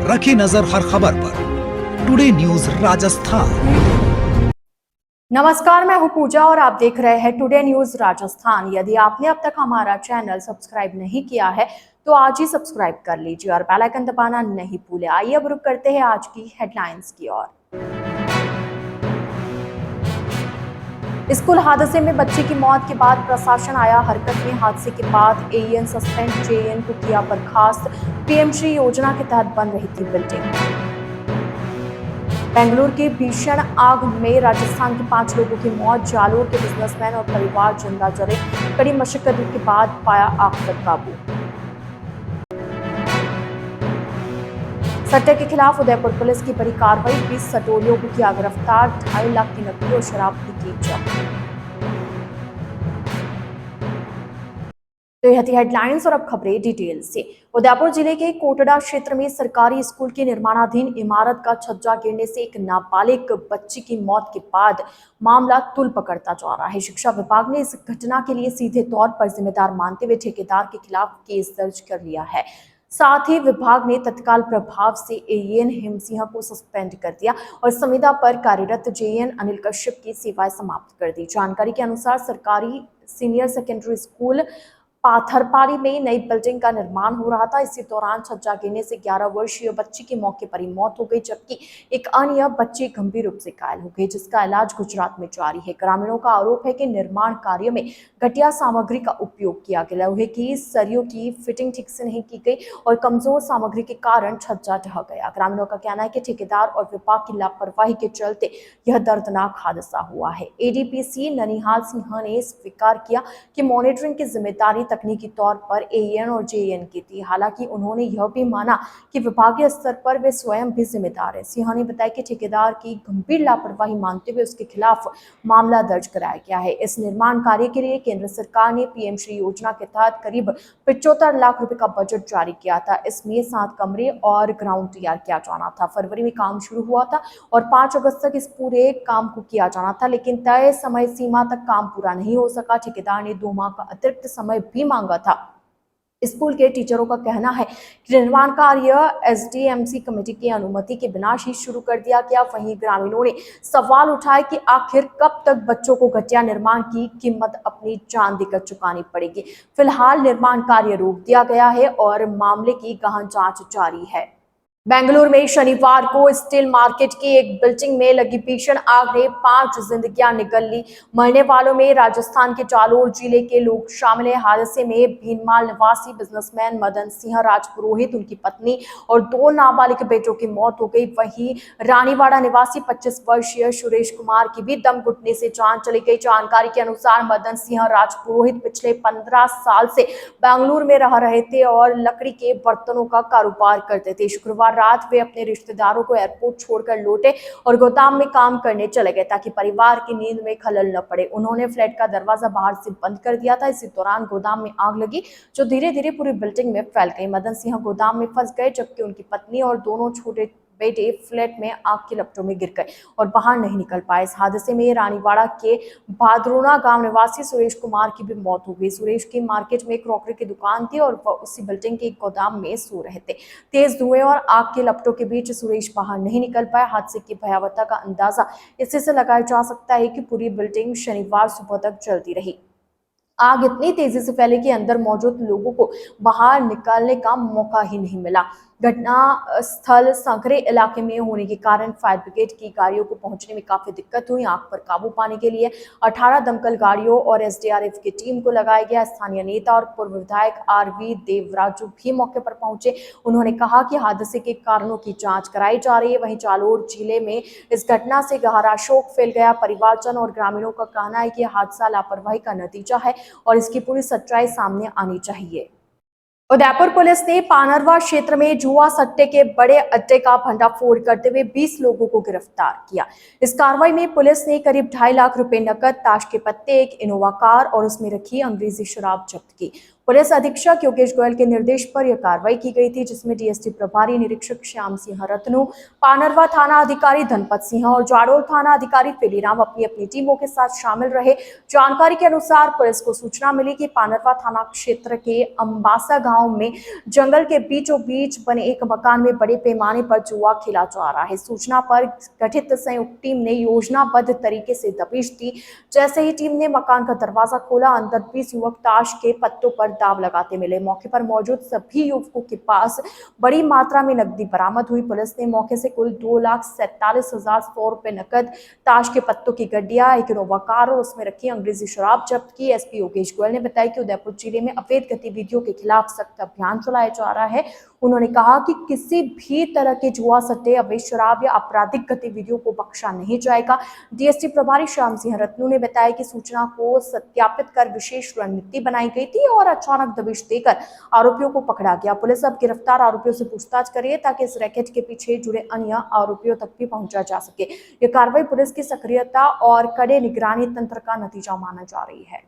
रखी नजर हर खबर पर। Today news Rajasthan. नमस्कार, मैं हूं पूजा और आप देख रहे हैं टुडे न्यूज राजस्थान। यदि आपने अब तक हमारा चैनल सब्सक्राइब नहीं किया है तो आज ही सब्सक्राइब कर लीजिए और बेल आइकन दबाना नहीं भूलें। आइए अब रुक करते हैं आज की हेडलाइंस की ओर। स्कूल हादसे में बच्ची की मौत के बाद प्रशासन आया हरकत में। हादसे के बाद एईएन सस्पेंड, जेएन को किया बर्खास्त। पीएम श्री योजना के तहत बन रही थी बिल्डिंग। बेंगलुरु की भीषण आग में राजस्थान के 5 लोगों की मौत। जालोर के बिजनेसमैन और परिवार जिंदा जले। कड़ी मशक्कत के बाद पाया आग पर काबू। सट्टे के खिलाफ उदयपुर पुलिस की बड़ी कार्रवाई। 20 सटोरियों को किया गिरफ्तार। 2.5 लाख की नकदी और शराब की जब्त। तो यह थी हेडलाइंस और अब खबरें डिटेल से। उदयपुर जिले के कोटड़ा क्षेत्र में सरकारी स्कूल की निर्माणाधीन इमारत का छज्जा गिरने से एक नाबालिग बच्ची की मौत के बाद मामला तूल पकड़ता जा रहा है। शिक्षा विभाग ने इस घटना के लिए सीधे तौर पर जिम्मेदार मानते हुए ठेकेदार के खिलाफ केस दर्ज कर लिया है। साथ ही विभाग ने तत्काल प्रभाव से एएन हिमसिंह को सस्पेंड कर दिया और संविदा पर कार्यरत जेएन अनिल कश्यप की सेवाएं समाप्त कर दी। जानकारी के अनुसार सरकारी सीनियर सेकेंडरी स्कूल पाथरपाड़ी में नई बिल्डिंग का निर्माण हो रहा था। इसी दौरान छज्जा गिरने से 11 वर्षीय बच्ची की मौके पर ही मौत हो गई, जबकि एक अन्य बच्ची गंभीर रूप से घायल हो गई, जिसका इलाज गुजरात में जारी है। ग्रामीणों का आरोप है कि निर्माण कार्य में घटिया सामग्री का उपयोग किया गया। लोहे की सरियों की फिटिंग ठीक से नहीं की गई और कमजोर सामग्री के कारण छज्जा ढह गया। ग्रामीणों का कहना है कि ठेकेदार और विभाग की लापरवाही के चलते यह दर्दनाक हादसा हुआ है। एडीपीसी ननिहाल सिन्हा ने स्वीकार किया कि मॉनिटरिंग की जिम्मेदारी तकनीकी तौर पर एएन और जेएन की थी। हालांकि उन्होंने यह भी माना कि विभागीय स्तर पर वे स्वयं भी जिम्मेदार हैं। सिन्हा ने बताया कि ठेकेदार की गंभीर लापरवाही मानते हुए उसके खिलाफ मामला दर्ज कराया गया है। इस निर्माण कार्य के लिए केंद्र सरकार ने पीएम श्री योजना के तहत करीब 75 लाख रुपए का बजट जारी किया था। इसमें 7 कमरे और ग्राउंड तैयार किया जाना था। फरवरी में काम शुरू हुआ था और 5 अगस्त तक इस पूरे काम को किया जाना था, लेकिन तय समय सीमा तक काम पूरा नहीं हो सका। ठेकेदार ने 2 माह का अतिरिक्त समय भी मांगा था। स्कूल के टीचरों का कहना है कि निर्माण कार्य एसडीएमसी कमेटी की अनुमति के बिना ही शुरू कर दिया गया। वहीं ग्रामीणों ने सवाल उठाए कि आखिर कब तक बच्चों को घटिया निर्माण की कीमत अपनी जान देकर चुकानी पड़ेगी। फिलहाल निर्माण कार्य रोक दिया गया है और मामले की गहन जांच जारी है। बेंगलुरु में शनिवार को स्टील मार्केट की एक बिल्डिंग में लगी भीषण आग ने 5 जिंदगियां निगल ली। मरने वालों में राजस्थान के जालोर जिले के लोग शामिल हैं। हादसे में भीनमाल निवासी बिजनेसमैन मदन सिंह राजपुरोहित, उनकी पत्नी और 2 नाबालिग बेटों की मौत हो गई। वहीं रानीवाड़ा निवासी 25 वर्षीय सुरेश कुमार की भी दम घुटने से जान चली गई। जानकारी के अनुसार मदन सिंह राजपुरोहित पिछले 15 साल से बेंगलुरु में रह रहे थे और लकड़ी के बर्तनों का कारोबार करते थे। शुक्रवार रात वे अपने रिश्तेदारों को एयरपोर्ट छोड़कर लौटे और गोदाम में काम करने चले गए ताकि परिवार की नींद में खलल न पड़े। उन्होंने फ्लैट का दरवाजा बाहर से बंद कर दिया था। इसी दौरान गोदाम में आग लगी जो धीरे धीरे पूरी बिल्डिंग में फैल गई। मदन सिंह गोदाम में फंस गए, जबकि उनकी पत्नी और दोनों छोटे बेटे फ्लैट में आग की लपटों में गिर गए और बाहर नहीं निकल पाए। इस हादसे में रानीवाड़ा के भादरोना गांव निवासी सुरेश कुमार की भी मौत हो गई। सुरेश की मार्केट में क्रॉकरी की दुकान थी और वह उसी बिल्डिंग के एक गोदाम में सो रहे थे। तेज धुएं और आग के लपटों के बीच सुरेश बाहर नहीं निकल पाए। हादसे की भयावहता का अंदाजा इससे से लगाया जा सकता है कि पूरी बिल्डिंग शनिवार सुबह तक जलती रही। आग इतनी तेजी से फैली कि अंदर मौजूद लोगों को बाहर निकालने का मौका ही नहीं मिला। घटना स्थल संकरे इलाके में होने के कारण फायर ब्रिगेड की गाड़ियों को पहुंचने में काफी दिक्कत हुई। आग पर काबू पाने के लिए 18 दमकल गाड़ियों और एसडीआरएफ की टीम को लगाया गया। स्थानीय नेता और पूर्व विधायक आरवी देवराजू भी मौके पर पहुंचे। उन्होंने कहा कि हादसे के कारणों की जांच कराई जा रही है। वहीं जालोर जिले में इस घटना से गहरा शोक फैल गया। परिवारजन और ग्रामीणों का कहना है कि यह हादसा लापरवाही का नतीजा है और इसकी पूरी सच्चाई सामने आनी चाहिए। उदयपुर पुलिस ने पानरवा क्षेत्र में जुआ सट्टे के बड़े अड्डे का भंडाफोड़ करते हुए 20 लोगों को गिरफ्तार किया। इस कार्रवाई में पुलिस ने करीब 2.5 लाख रुपए नकद, ताश के पत्ते, एक इनोवा कार और उसमें रखी अंग्रेजी शराब जब्त की। पुलिस अधीक्षक योगेश गोयल के निर्देश पर यह कार्रवाई की गई थी, जिसमें डीएसटी प्रभारी निरीक्षक श्याम सिंह रत्नू, पानरवा थाना अधिकारी धनपत सिंह और जाडोल थाना अधिकारी फेलीराम अपनी अपनी टीमों के साथ शामिल रहे। जानकारी के अनुसार पुलिस को सूचना मिली कि पानरवा थाना क्षेत्र के अंबासा गांव में जंगल के बीचों बीच बने एक मकान में बड़े पैमाने पर जुआ खेला जा रहा है। सूचना पर गठित संयुक्त टीम ने योजनाबद्ध तरीके से दबिश दी। जैसे ही टीम ने मकान का दरवाजा खोला, अंदर 20 युवक ताश के पत्तों पर दाव लगाते मिले। मौके पर मौजूद सभी युवकों के पास बड़ी मात्रा में नकदी बरामद हुई। पुलिस ने मौके से कुल 2,47,100 रुपए नकद, ताश के पत्तों की गड्डियां, एक इनोवा कार और उसमें रखी अंग्रेजी शराब जब्त की। एसपी योगेश गोयल ने बताया कि उदयपुर जिले में अवैध गतिविधियों के खिलाफ सख्त अभियान चलाया जा रहा है। उन्होंने कहा कि किसी भी तरह के जुआ सट्टे, अवैध शराब या आपराधिक गतिविधियों को बख्शा नहीं जाएगा। डीएसटी प्रभारी श्याम सिंह रत्नू ने बताया कि सूचना को सत्यापित कर विशेष रणनीति बनाई गई थी और अचानक दबिश देकर आरोपियों को पकड़ा गया। पुलिस अब गिरफ्तार आरोपियों से पूछताछ करे ताकि इस रैकेट के पीछे जुड़े अन्य आरोपियों तक भी पहुंचा जा सके। यह कार्रवाई पुलिस की सक्रियता और कड़े निगरानी तंत्र का नतीजा माना जा रही है।